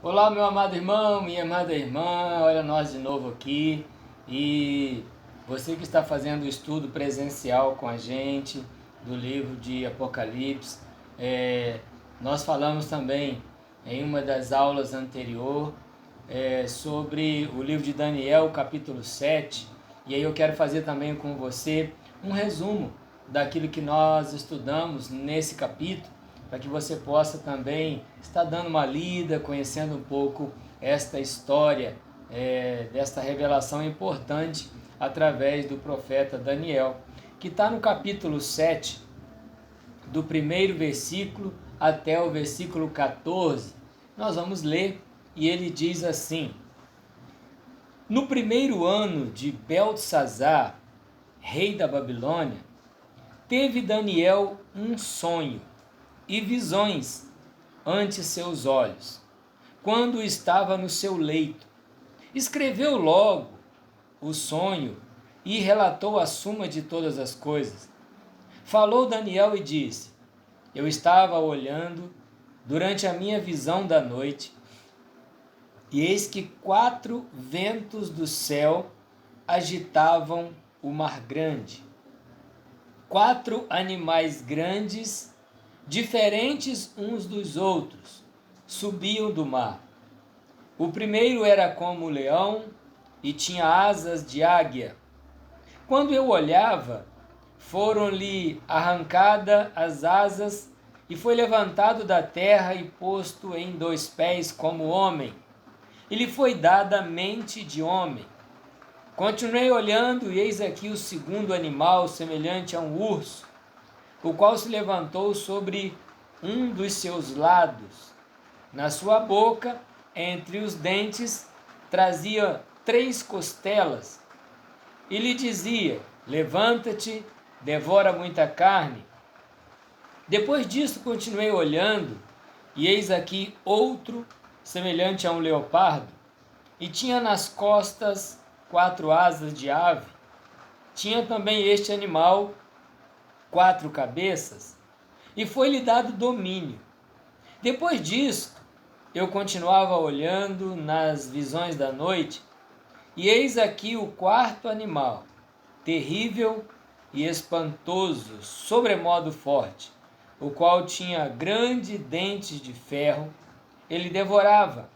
Olá, meu amado irmão, minha amada irmã, olha nós de novo aqui e você que está fazendo o estudo presencial com a gente do livro de Apocalipse, nós falamos também em uma das aulas anterior sobre o livro de Daniel, capítulo 7, e aí eu quero fazer também com você um resumo daquilo que nós estudamos nesse capítulo, para que você possa também estar dando uma lida, conhecendo um pouco esta história, desta revelação importante através do profeta Daniel, que está no capítulo 7, do primeiro versículo até o versículo 14. Nós vamos ler e ele diz assim: No primeiro ano de Beltesazar, rei da Babilônia, teve Daniel um sonho e visões ante seus olhos, quando estava no seu leito. Escreveu logo o sonho e relatou a suma de todas as coisas. Falou Daniel e disse: Eu estava olhando durante a minha visão da noite, e eis que 4 ventos do céu agitavam o mar grande. 4 animais grandes, diferentes uns dos outros, subiam do mar. O primeiro era como o leão e tinha asas de águia. Quando eu olhava, foram-lhe arrancadas as asas e foi levantado da terra e posto em 2 pés como homem. E lhe foi dada mente de homem. Continuei olhando e eis aqui o segundo animal, semelhante a um urso, o qual se levantou sobre um dos seus lados. Na sua boca, entre os dentes, trazia 3 costelas, e lhe dizia: Levanta-te, devora muita carne. Depois disso continuei olhando, e eis aqui outro, semelhante a um leopardo, e tinha nas costas 4 asas de ave. Tinha também este animal 4 cabeças, e foi-lhe dado domínio. Depois disso, eu continuava olhando nas visões da noite, e eis aqui o 4º animal, terrível e espantoso, sobremodo forte, o qual tinha grandes dentes de ferro. Ele devorava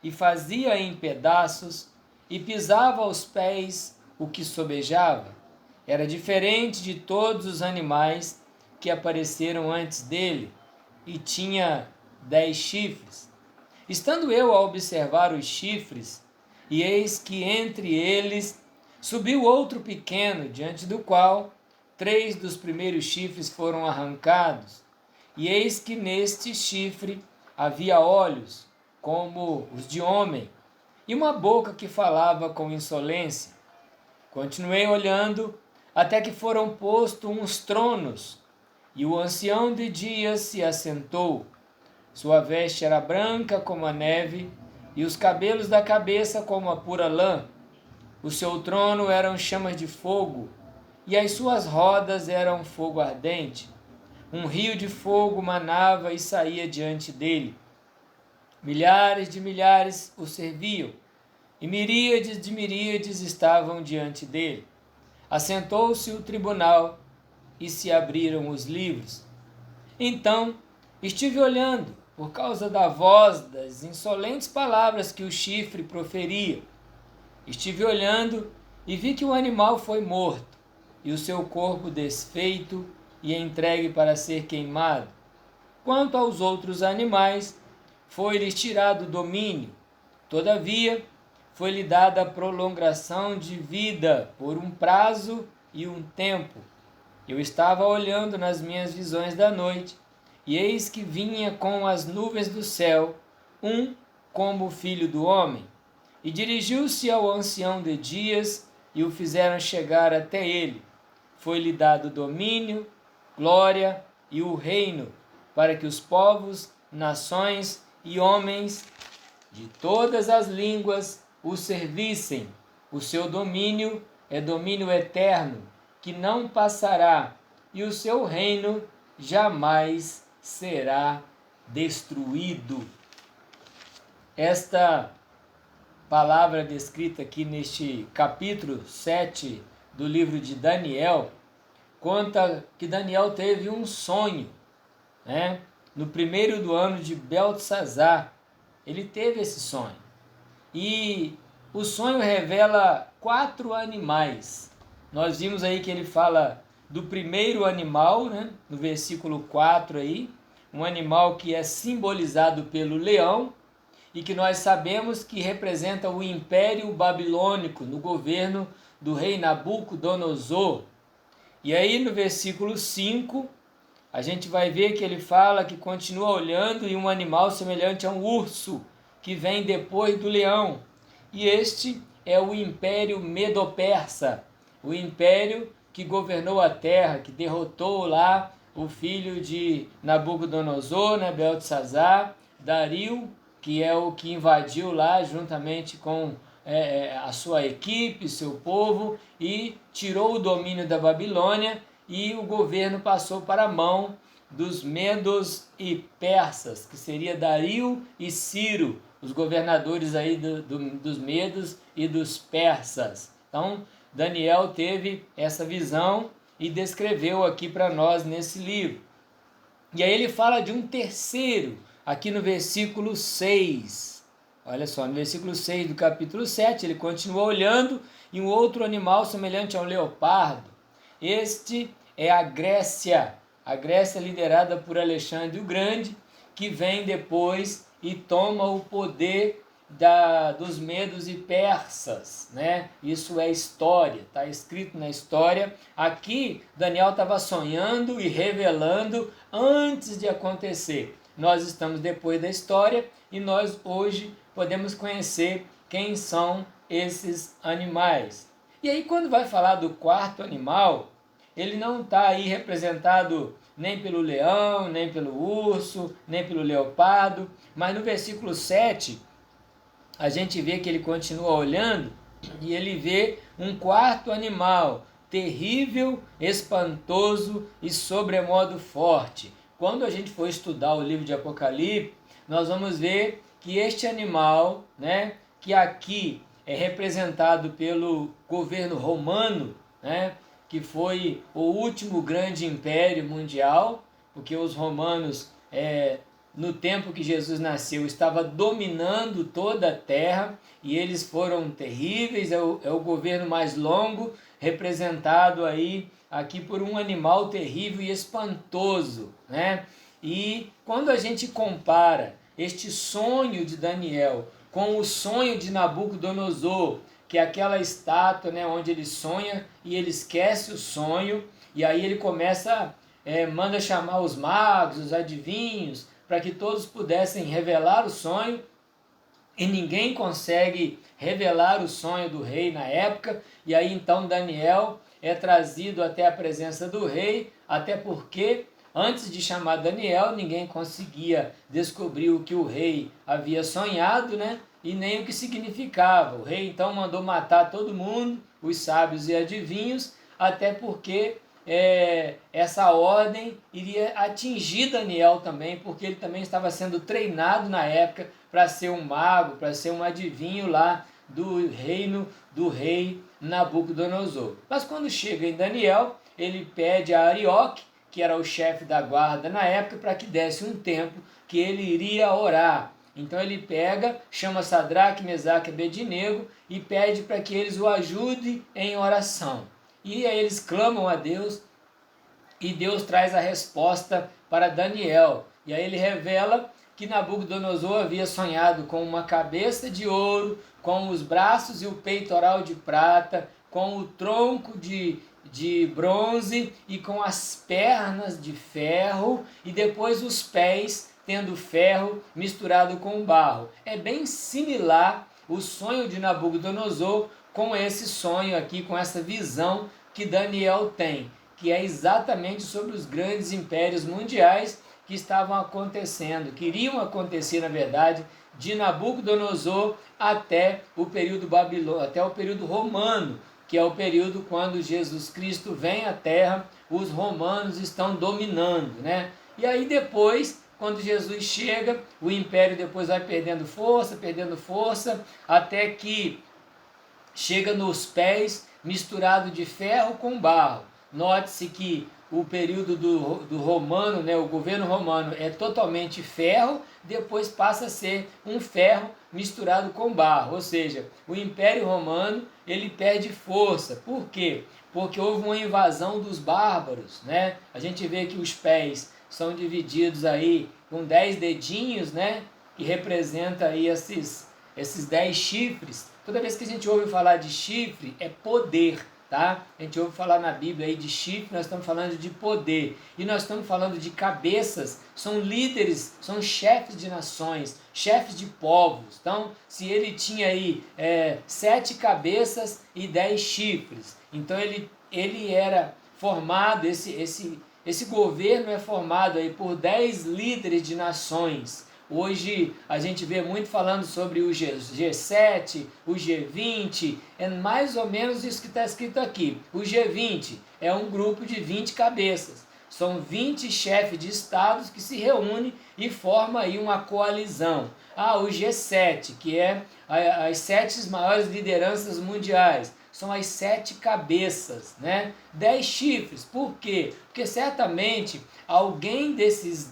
e fazia em pedaços e pisava aos pés o que sobejava. Era diferente de todos os animais que apareceram antes dele e tinha 10 chifres. Estando eu a observar os chifres, e eis que entre eles subiu outro pequeno, diante do qual 3 dos primeiros chifres foram arrancados. E eis que neste chifre havia olhos, como os de homem, e uma boca que falava com insolência. Continuei olhando, até que foram postos uns tronos, e o ancião de dias se assentou. Sua veste era branca como a neve, e os cabelos da cabeça como a pura lã. O seu trono eram chamas de fogo, e as suas rodas eram fogo ardente. Um rio de fogo manava e saía diante dele. Milhares de milhares o serviam, e miríades de miríades estavam diante dele. Assentou-se o tribunal, e se abriram os livros. Então estive olhando, por causa da voz das insolentes palavras que o chifre proferia. Estive olhando e vi que o animal foi morto, e o seu corpo desfeito e entregue para ser queimado. Quanto aos outros animais, foi-lhes tirado o domínio. Todavia, foi-lhe dada a prolongação de vida por um prazo e um tempo. Eu estava olhando nas minhas visões da noite, e eis que vinha com as nuvens do céu, um como o filho do homem, e dirigiu-se ao ancião de dias, e o fizeram chegar até ele. Foi-lhe dado domínio, glória e o reino, para que os povos, nações e homens de todas as línguas o servissem. O seu domínio é domínio eterno, que não passará, e o seu reino jamais será destruído. esta palavra descrita aqui neste capítulo 7 do livro de Daniel, conta que Daniel teve um sonho, né? No primeiro do ano de Beltesazar, ele teve esse sonho. E o sonho revela 4 animais. Nós vimos aí que ele fala do primeiro animal, né? No versículo 4 aí, um animal que é simbolizado pelo leão e que nós sabemos que representa o Império Babilônico no governo do rei Nabucodonosor. E aí no versículo 5, a gente vai ver que ele fala que continua olhando e um animal semelhante a um urso, que vem depois do leão. E este é o Império Medo-Persa, o império que governou a terra, que derrotou lá o filho de Nabucodonosor, né, Beltesazar, Dario, que é o que invadiu lá juntamente com a sua equipe, seu povo, e tirou o domínio da Babilônia, e o governo passou para a mão dos medos e persas, que seria Dario e Ciro, os governadores aí dos medos e dos persas. Então, Daniel teve essa visão e descreveu aqui para nós nesse livro. E aí ele fala de um terceiro, aqui no versículo 6. Olha só, no versículo 6 do capítulo 7, ele continua olhando e um outro animal semelhante ao leopardo. Este é a Grécia liderada por Alexandre o Grande, que vem depois e toma o poder dos medos e persas, né? Isso é história, está escrito na história. Aqui Daniel estava sonhando e revelando antes de acontecer. Nós estamos depois da história e nós hoje podemos conhecer quem são esses animais. E aí quando vai falar do quarto animal, ele não está aí representado nem pelo leão, nem pelo urso, nem pelo leopardo, mas no versículo 7, a gente vê que ele continua olhando e ele vê um quarto animal, terrível, espantoso e sobremodo forte. Quando a gente for estudar o livro de Apocalipse, nós vamos ver que este animal, né, que aqui é representado pelo governo romano, né, que foi o último grande império mundial, porque os romanos, no tempo que Jesus nasceu, estava dominando toda a terra, e eles foram terríveis. É o governo mais longo, representado aí aqui por um animal terrível e espantoso, né? E quando a gente compara este sonho de Daniel com o sonho de Nabucodonosor, que é aquela estátua, né, onde ele sonha e ele esquece o sonho, e aí ele começa, manda chamar os magos, os adivinhos, para que todos pudessem revelar o sonho, e ninguém consegue revelar o sonho do rei na época, e aí então Daniel é trazido até a presença do rei, até porque antes de chamar Daniel, ninguém conseguia descobrir o que o rei havia sonhado, né? E nem o que significava. O rei então mandou matar todo mundo, os sábios e adivinhos, até porque essa ordem iria atingir Daniel também, porque ele também estava sendo treinado na época para ser um mago, para ser um adivinho lá do reino do rei Nabucodonosor. Mas quando chega em Daniel, ele pede a Arioque, que era o chefe da guarda na época, para que desse um tempo que ele iria orar. Então ele pega, chama Sadraque, Mesaque e Abednego e pede para que eles o ajudem em oração. E aí eles clamam a Deus e Deus traz a resposta para Daniel. E aí ele revela que Nabucodonosor havia sonhado com uma cabeça de ouro, com os braços e o peitoral de prata, com o tronco de bronze e com as pernas de ferro, e depois os pés tendo ferro misturado com barro. É bem similar o sonho de Nabucodonosor com esse sonho aqui, com essa visão que Daniel tem, que é exatamente sobre os grandes impérios mundiais que estavam acontecendo, que iriam acontecer, na verdade, de Nabucodonosor até o período babilônico, até o período romano, que é o período quando Jesus Cristo vem à Terra, os romanos estão dominando, né? E aí depois, quando Jesus chega, o império depois vai perdendo força, até que chega nos pés misturado de ferro com barro. Note-se que o período do romano, né, o governo romano é totalmente ferro, depois passa a ser um ferro misturado com barro, ou seja, o Império Romano ele perde força. Por quê? Porque houve uma invasão dos bárbaros, né? A gente vê que os pés são divididos aí com 10 dedinhos, né, que representa aí esses 10 chifres. Toda vez que a gente ouve falar de chifre, é poder, tá? A gente ouve falar na Bíblia aí de chifre, nós estamos falando de poder. E nós estamos falando de cabeças, são líderes, são chefes de nações, chefes de povos. Então, se ele tinha aí 7 cabeças e 10 chifres, então ele era formado, esse governo é formado aí por 10 líderes de nações. Hoje a gente vê muito falando sobre o G7, o G20, é mais ou menos isso que está escrito aqui. O G20 é um grupo de 20 cabeças, são 20 chefes de estados que se reúnem e formam aí uma coalizão. O G7, que é as 7 maiores lideranças mundiais, são as 7 cabeças, né? 10 chifres, por quê? Porque certamente alguém desses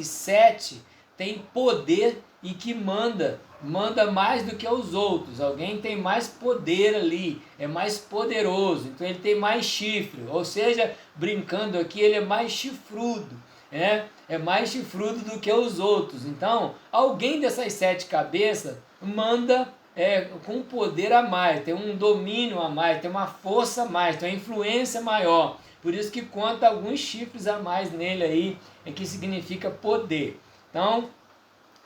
7 tem poder e que manda mais do que os outros. Alguém tem mais poder ali, é mais poderoso, então ele tem mais chifre, ou seja, brincando aqui, ele é mais chifrudo, é mais chifrudo do que os outros. Então, alguém dessas 7 cabeças manda com poder a mais, tem um domínio a mais, tem uma força a mais, tem uma influência maior. Por isso que conta alguns chifres a mais nele aí, que significa poder. Então,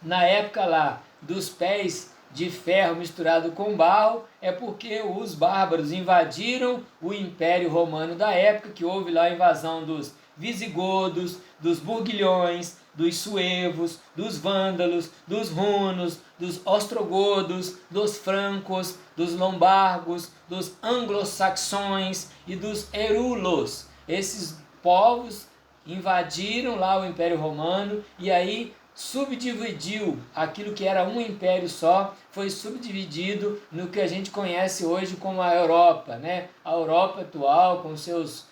na época lá dos pés de ferro misturado com barro, é porque os bárbaros invadiram o Império Romano da época, que houve lá a invasão dos visigodos, dos burguilhões, dos suevos, dos vândalos, dos hunos, dos ostrogodos, dos francos, dos lombargos, dos anglo-saxões e dos erulos. Esses povos invadiram lá o Império Romano e aí subdividiu aquilo que era um império só, foi subdividido no que a gente conhece hoje como a Europa, né? A Europa atual com seus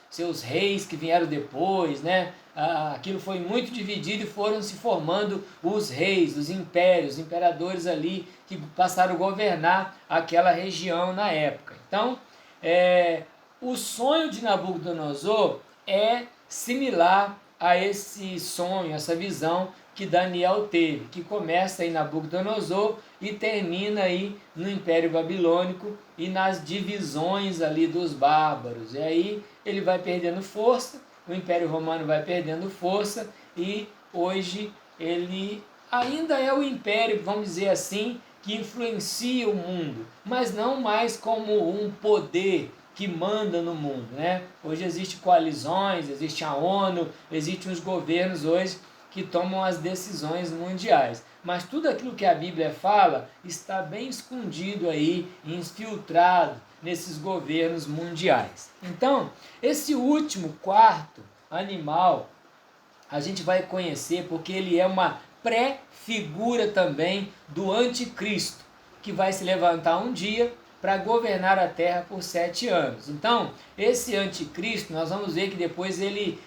reis que vieram depois, né? Aquilo foi muito dividido e foram se formando os reis, os impérios, os imperadores ali que passaram a governar aquela região na época. Então, o sonho de Nabucodonosor é similar a esse sonho, essa visão que Daniel teve, que começa em Nabucodonosor e termina aí no Império Babilônico e nas divisões ali dos bárbaros. E aí ele vai perdendo força, o Império Romano vai perdendo força e hoje ele ainda é o império, vamos dizer assim, que influencia o mundo, mas não mais como um poder que manda no mundo, né? Hoje existem coalizões, existe a ONU, existem os governos hoje que tomam as decisões mundiais. Mas tudo aquilo que a Bíblia fala está bem escondido aí, infiltrado nesses governos mundiais. Então, esse último, quarto animal, a gente vai conhecer porque ele é uma pré-figura também do anticristo, que vai se levantar um dia para governar a terra por 7 anos. Então, esse anticristo, nós vamos ver que depois ele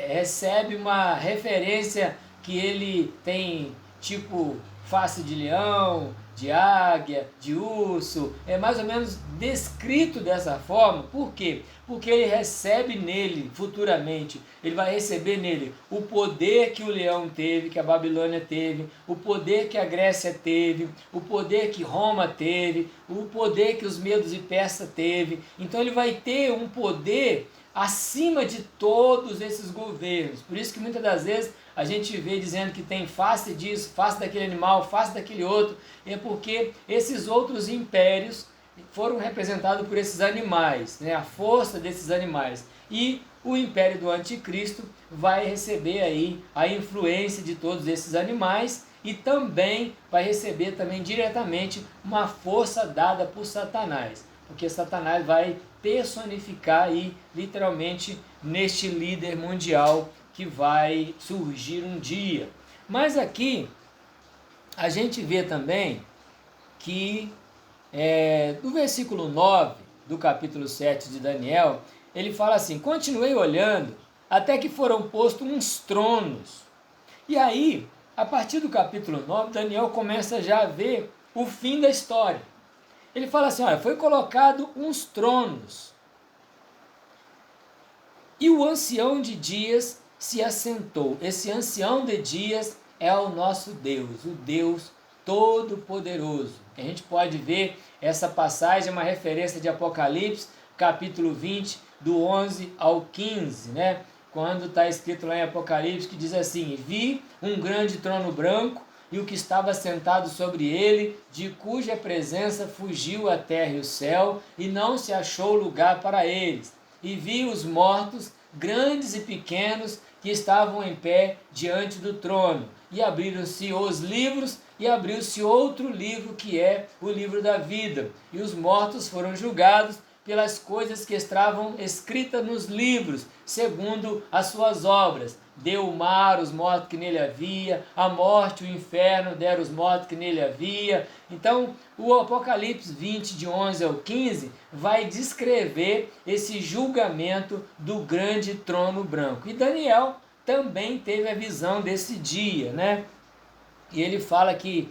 recebe uma referência que ele tem tipo face de leão, de águia, de urso, é mais ou menos descrito dessa forma. Por quê? Porque ele recebe nele, futuramente, ele vai receber nele o poder que o leão teve, que a Babilônia teve, o poder que a Grécia teve, o poder que Roma teve, o poder que os medos e persas teve. Então ele vai ter um poder acima de todos esses governos. Por isso que muitas das vezes a gente vê dizendo que tem face disso, face daquele animal, face daquele outro, é porque esses outros impérios foram representados por esses animais, né? A força desses animais. E o império do anticristo vai receber aí a influência de todos esses animais e também vai receber também diretamente uma força dada por Satanás, porque Satanás vai personificar aí literalmente neste líder mundial que vai surgir um dia. Mas aqui a gente vê também que no versículo 9 do capítulo 7 de Daniel, ele fala assim: continuei olhando até que foram postos uns tronos. E aí, a partir do capítulo 9, Daniel começa já a ver o fim da história. Ele fala assim: olha, foi colocado uns tronos, e o ancião de dias se assentou. Esse ancião de dias é o nosso Deus, o Deus Todo-Poderoso. A gente pode ver essa passagem, uma referência de Apocalipse, capítulo 20, do 11 ao 15, né? Quando está escrito lá em Apocalipse, que diz assim: vi um grande trono branco, e o que estava sentado sobre ele, de cuja presença fugiu a terra e o céu, e não se achou lugar para eles. E vi os mortos, grandes e pequenos, que estavam em pé diante do trono. E abriram-se os livros, e abriu-se outro livro, que é o livro da vida. E os mortos foram julgados pelas coisas que estavam escritas nos livros, segundo as suas obras. Deu o mar os mortos que nele havia, a morte e o inferno deram os mortos que nele havia. Então, o Apocalipse 20, de 11 ao 15, vai descrever esse julgamento do grande trono branco. E Daniel também teve a visão desse dia, né? E ele fala que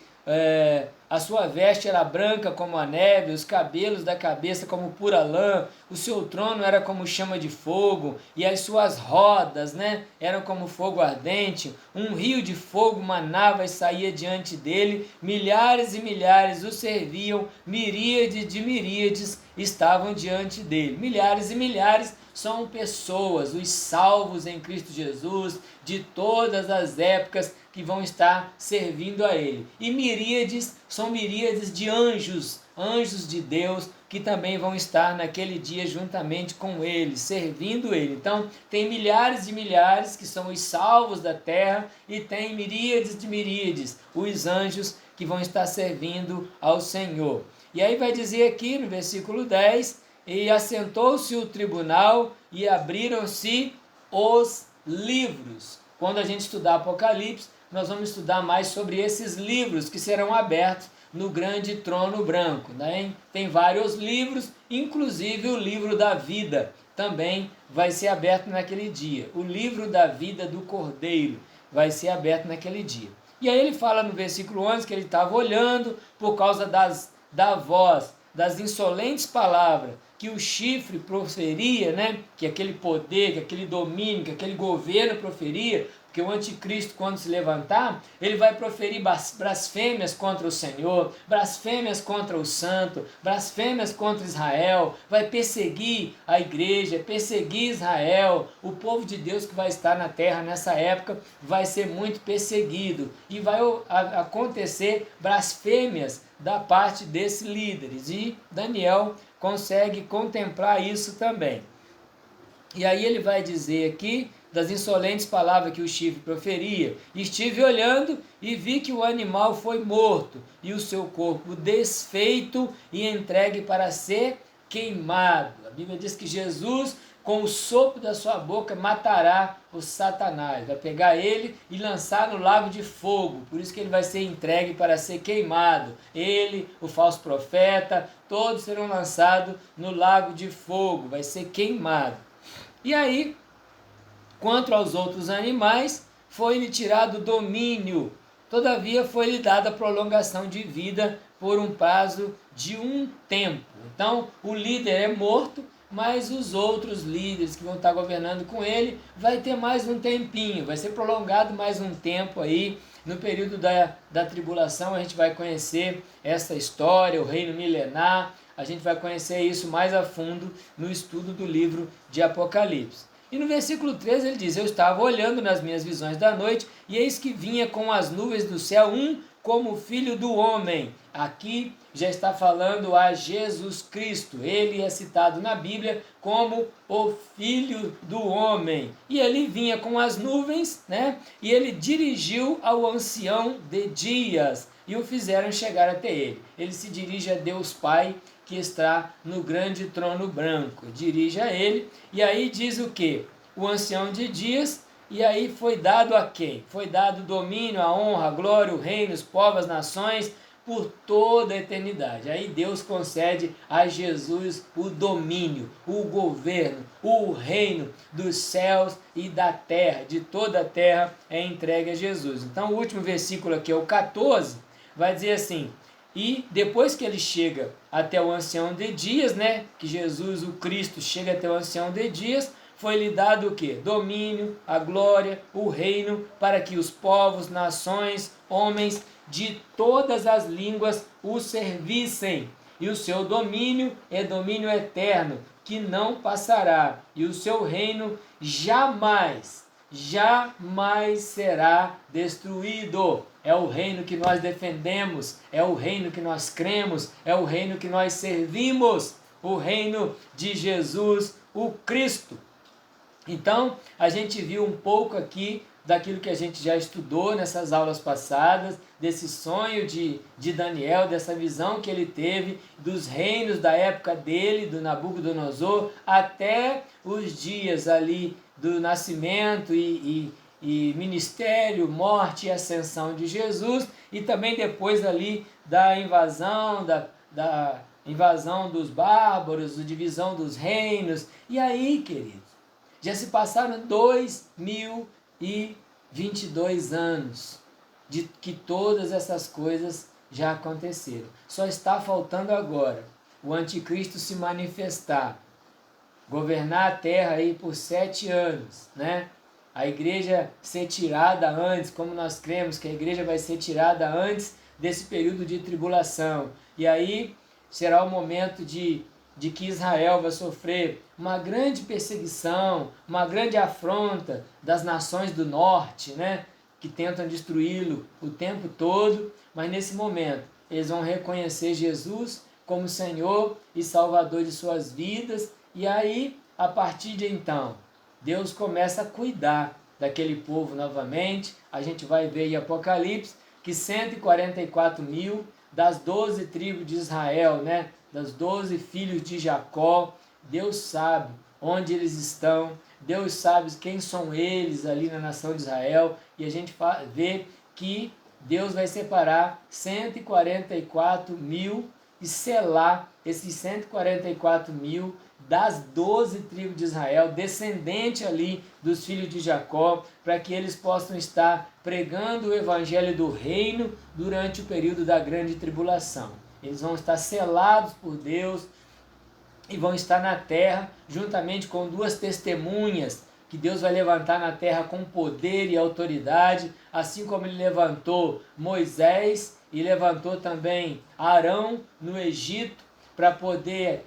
a sua veste era branca como a neve, os cabelos da cabeça como pura lã, o seu trono era como chama de fogo, e as suas rodas, né, eram como fogo ardente. Um rio de fogo manava e saía diante dele, milhares e milhares o serviam, miríades de miríades estavam diante dele. Milhares e milhares são pessoas, os salvos em Cristo Jesus, de todas as épocas, que vão estar servindo a ele. E miríades são miríades de anjos, anjos de Deus, que também vão estar naquele dia juntamente com ele, servindo ele. Então, tem milhares de milhares que são os salvos da terra, e tem miríades de miríades, os anjos que vão estar servindo ao Senhor. E aí vai dizer aqui no versículo 10, e assentou-se o tribunal, e abriram-se os livros. Quando a gente estudar Apocalipse, nós vamos estudar mais sobre esses livros que serão abertos no grande trono branco, né? Tem vários livros, inclusive o livro da vida também vai ser aberto naquele dia. O livro da vida do Cordeiro vai ser aberto naquele dia. E aí ele fala no versículo 11 que ele estava olhando por causa da voz, das insolentes palavras que o chifre proferia, né? Que aquele poder, que aquele domínio, que aquele governo proferia. Porque o anticristo, quando se levantar, ele vai proferir blasfêmias contra o Senhor, blasfêmias contra o santo, blasfêmias contra Israel, vai perseguir a igreja, perseguir Israel. O povo de Deus que vai estar na terra nessa época vai ser muito perseguido, e vai acontecer blasfêmias da parte desses líderes, e Daniel consegue contemplar isso também. E aí ele vai dizer aqui das insolentes palavras que o chifre proferia: estive olhando e vi que o animal foi morto, e o seu corpo desfeito e entregue para ser queimado. A Bíblia diz que Jesus, com o sopro da sua boca, matará o Satanás, vai pegar ele e lançar no lago de fogo. Por isso que ele vai ser entregue para ser queimado. Ele, o falso profeta, todos serão lançados no lago de fogo, vai ser queimado. E aí, quanto aos outros animais, foi-lhe tirado o domínio, todavia foi-lhe dada prolongação de vida por um prazo de um tempo. Então, o líder é morto, mas os outros líderes que vão estar governando com ele vai ter mais um tempinho, vai ser prolongado mais um tempo aí. No período da tribulação a gente vai conhecer essa história, o reino milenar. A gente vai conhecer isso mais a fundo no estudo do livro de Apocalipse. E no versículo 13 ele diz: eu estava olhando nas minhas visões da noite, e eis que vinha com as nuvens do céu um como filho do homem. Aqui já está falando a Jesus Cristo. Ele é citado na Bíblia como o filho do homem. E ele vinha com as nuvens, né? E ele dirigiu ao ancião de dias, e o fizeram chegar até ele. Ele se dirige a Deus Pai, que está no grande trono branco. Dirige a ele, e aí diz o que? O ancião de dias E aí foi dado a quem? Foi dado o domínio, a honra, a glória, o reino, os povos, as nações, por toda a eternidade. Aí Deus concede a Jesus o domínio, o governo, o reino dos céus e da terra, de toda a terra é entregue a Jesus. Então o último versículo aqui, o 14, vai dizer assim: e depois que ele chega até o ancião de dias, né, que Jesus, o Cristo, chega até o ancião de dias, foi-lhe dado o quê? Domínio, a glória, o reino, para que os povos, nações, homens de todas as línguas o servissem. E o seu domínio é domínio eterno, que não passará, e o seu reino jamais, jamais será destruído. É o reino que nós defendemos, é o reino que nós cremos, é o reino que nós servimos, o reino de Jesus, o Cristo. Então, a gente viu um pouco aqui daquilo que a gente já estudou nessas aulas passadas, desse sonho de Daniel, dessa visão que ele teve dos reinos da época dele, do Nabucodonosor, até os dias ali do nascimento e ministério, morte e ascensão de Jesus, e também depois ali da invasão, da invasão dos bárbaros, da divisão dos reinos. E aí, queridos, já se passaram 2022 anos de que todas essas coisas já aconteceram. Só está faltando agora o anticristo se manifestar, governar a terra aí por 7 anos, né? A igreja ser tirada antes, como nós cremos que a igreja vai ser tirada antes desse período de tribulação. E aí será o momento de que Israel vai sofrer uma grande perseguição, uma grande afronta das nações do norte, né, que tentam destruí-lo o tempo todo, mas nesse momento eles vão reconhecer Jesus como Senhor e Salvador de suas vidas, e aí, a partir de então, Deus começa a cuidar daquele povo novamente. A gente vai ver em Apocalipse que 144 mil das 12 tribos de Israel, né, das 12 filhos de Jacó, Deus sabe onde eles estão, Deus sabe quem são eles ali na nação de Israel, e a gente vê que Deus vai separar 144 mil e selar esses 144 mil das 12 tribos de Israel, descendente ali dos filhos de Jacó, para que eles possam estar pregando o evangelho do reino durante o período da grande tribulação. Eles vão estar selados por Deus e vão estar na terra juntamente com 2 testemunhas que Deus vai levantar na terra com poder e autoridade, assim como ele levantou Moisés e levantou também Arão no Egito para poder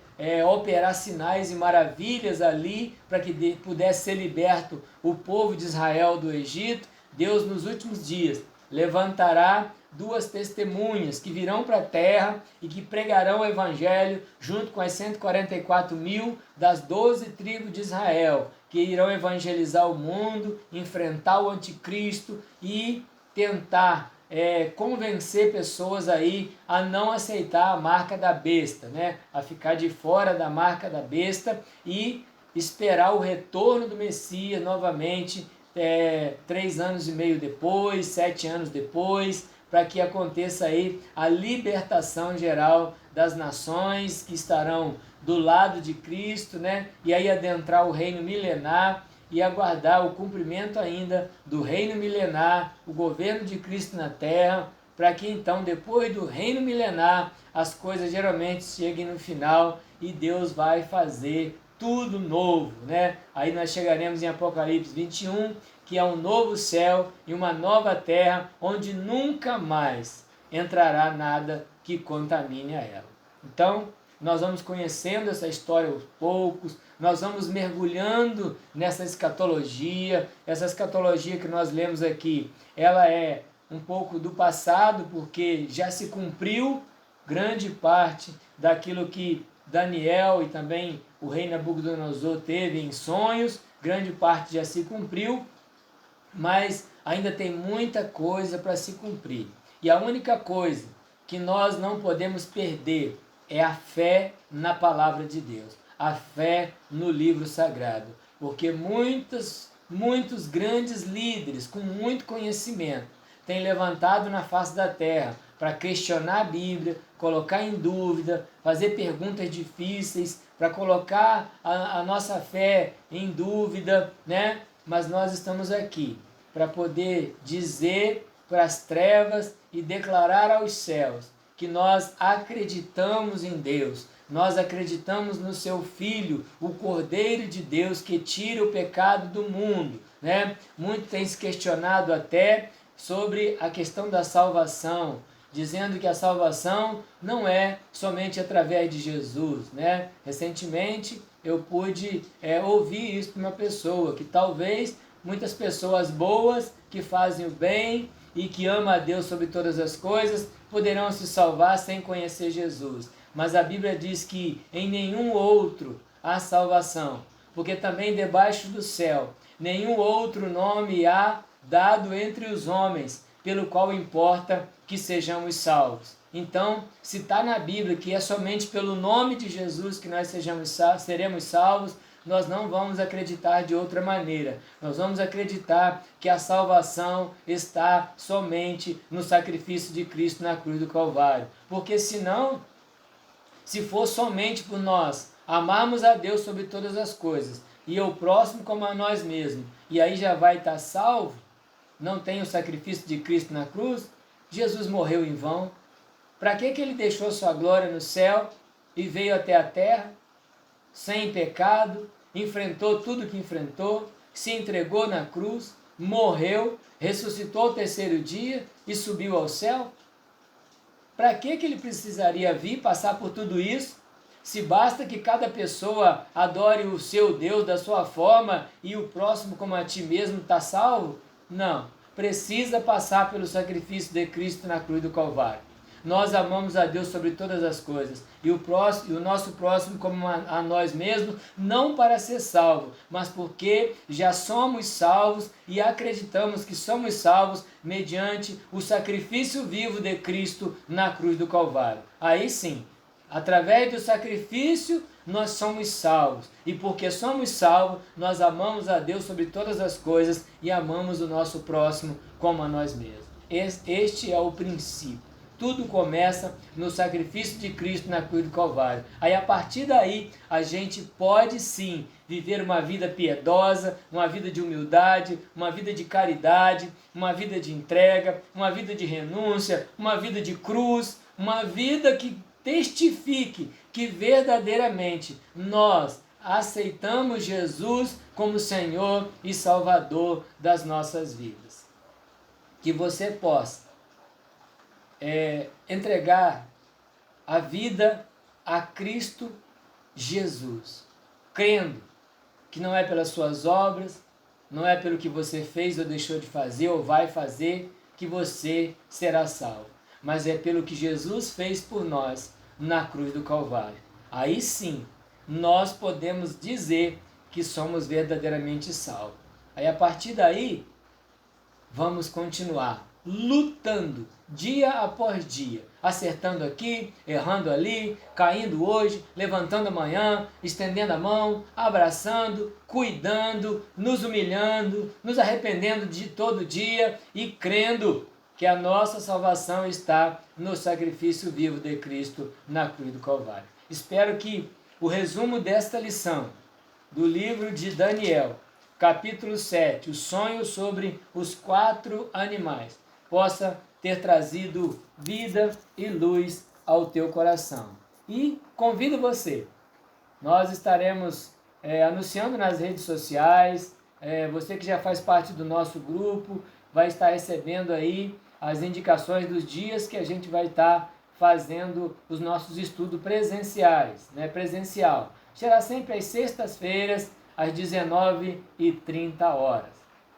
operar sinais e maravilhas ali, para que pudesse ser liberto o povo de Israel do Egito. Deus nos últimos dias levantará 2 testemunhas que virão para a terra e que pregarão o evangelho junto com as 144 mil das 12 tribos de Israel, que irão evangelizar o mundo, enfrentar o anticristo e tentar convencer pessoas aí a não aceitar a marca da besta, né? A ficar de fora da marca da besta e esperar o retorno do Messias novamente 3 anos e meio depois, 7 anos depois, para que aconteça aí a libertação geral das nações que estarão do lado de Cristo, né? E aí adentrar o reino milenar e aguardar o cumprimento ainda do reino milenar, o governo de Cristo na terra, para que então, depois do reino milenar, as coisas geralmente cheguem no final e Deus vai fazer tudo novo, né? Aí nós chegaremos em Apocalipse 21, que é um novo céu e uma nova terra, onde nunca mais entrará nada que contamine a ela. Então, nós vamos conhecendo essa história aos poucos, nós vamos mergulhando nessa escatologia. Essa escatologia que nós lemos aqui, ela é um pouco do passado, porque já se cumpriu grande parte daquilo que Daniel e também o rei Nabucodonosor teve em sonhos, grande parte já se cumpriu, mas ainda tem muita coisa para se cumprir. E a única coisa que nós não podemos perder é a fé na palavra de Deus, a fé no livro sagrado, porque muitas muitos grandes líderes com muito conhecimento têm levantado na face da terra para questionar a Bíblia, colocar em dúvida, fazer perguntas difíceis, para colocar a nossa fé em dúvida, né? Mas nós estamos aqui para poder dizer para as trevas e declarar aos céus que nós acreditamos em Deus, nós acreditamos no seu Filho, o Cordeiro de Deus que tira o pecado do mundo, né? Muito tem se questionado até sobre a questão da salvação, dizendo que a salvação não é somente através de Jesus, né? Recentemente eu pude ouvir isso de uma pessoa, que talvez muitas pessoas boas, que fazem o bem e que amam a Deus sobre todas as coisas, poderão se salvar sem conhecer Jesus. Mas a Bíblia diz que em nenhum outro há salvação, porque também debaixo do céu nenhum outro nome há dado entre os homens, pelo qual importa que sejamos salvos. Então, se está na Bíblia que é somente pelo nome de Jesus que nós seremos salvos, nós não vamos acreditar de outra maneira. Nós vamos acreditar que a salvação está somente no sacrifício de Cristo na cruz do Calvário. Porque senão, se for somente por nós amarmos a Deus sobre todas as coisas e o próximo como a nós mesmos, e aí já vai estar salvo, não tem o sacrifício de Cristo na cruz, Jesus morreu em vão. Para que ele deixou sua glória no céu e veio até a terra, sem pecado, enfrentou tudo que enfrentou, se entregou na cruz, morreu, ressuscitou ao terceiro dia e subiu ao céu? Para que ele precisaria vir passar por tudo isso? Se basta que cada pessoa adore o seu Deus da sua forma e o próximo como a ti mesmo está salvo? Não, precisa passar pelo sacrifício de Cristo na cruz do Calvário. Nós amamos a Deus sobre todas as coisas e o nosso próximo como a nós mesmos, não para ser salvo, mas porque já somos salvos e acreditamos que somos salvos mediante o sacrifício vivo de Cristo na cruz do Calvário. Aí sim, através do sacrifício nós somos salvos, e porque somos salvos, nós amamos a Deus sobre todas as coisas e amamos o nosso próximo como a nós mesmos. Este é o princípio. Tudo começa no sacrifício de Cristo na cruz do Calvário. Aí a partir daí a gente pode sim viver uma vida piedosa, uma vida de humildade, uma vida de caridade, uma vida de entrega, uma vida de renúncia, uma vida de cruz, uma vida que testifique que verdadeiramente nós aceitamos Jesus como Senhor e Salvador das nossas vidas. Que você possa entregar a vida a Cristo Jesus, crendo que não é pelas suas obras, não é pelo que você fez ou deixou de fazer ou vai fazer que você será salvo, mas é pelo que Jesus fez por nós na cruz do Calvário. Aí sim, nós podemos dizer que somos verdadeiramente salvos. Aí a partir daí, vamos continuar lutando dia após dia, acertando aqui, errando ali, caindo hoje, levantando amanhã, estendendo a mão, abraçando, cuidando, nos humilhando, nos arrependendo de todo dia e crendo que a nossa salvação está no sacrifício vivo de Cristo na cruz do Calvário. Espero que o resumo desta lição do livro de Daniel, capítulo 7, o sonho sobre os 4 animais, possa ter trazido vida e luz ao teu coração. E convido você, nós estaremos anunciando nas redes sociais, você que já faz parte do nosso grupo, vai estar recebendo aí as indicações dos dias que a gente vai estar fazendo os nossos estudos presenciais, presencial. Será sempre às sextas-feiras, às 19h30.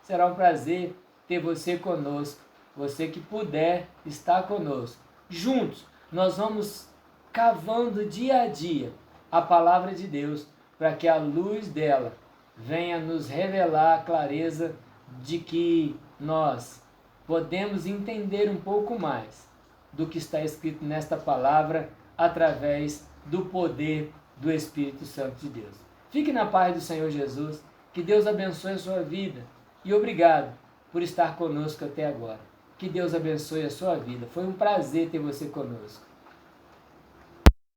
Será um prazer ter você conosco. Você que puder estar conosco. Juntos, nós vamos cavando dia a dia a palavra de Deus, para que a luz dela venha nos revelar a clareza de que nós podemos entender um pouco mais do que está escrito nesta palavra através do poder do Espírito Santo de Deus. Fique na paz do Senhor Jesus, que Que Deus abençoe a sua vida e obrigado por estar conosco até agora. Que Deus abençoe a sua vida. Foi um prazer ter você conosco.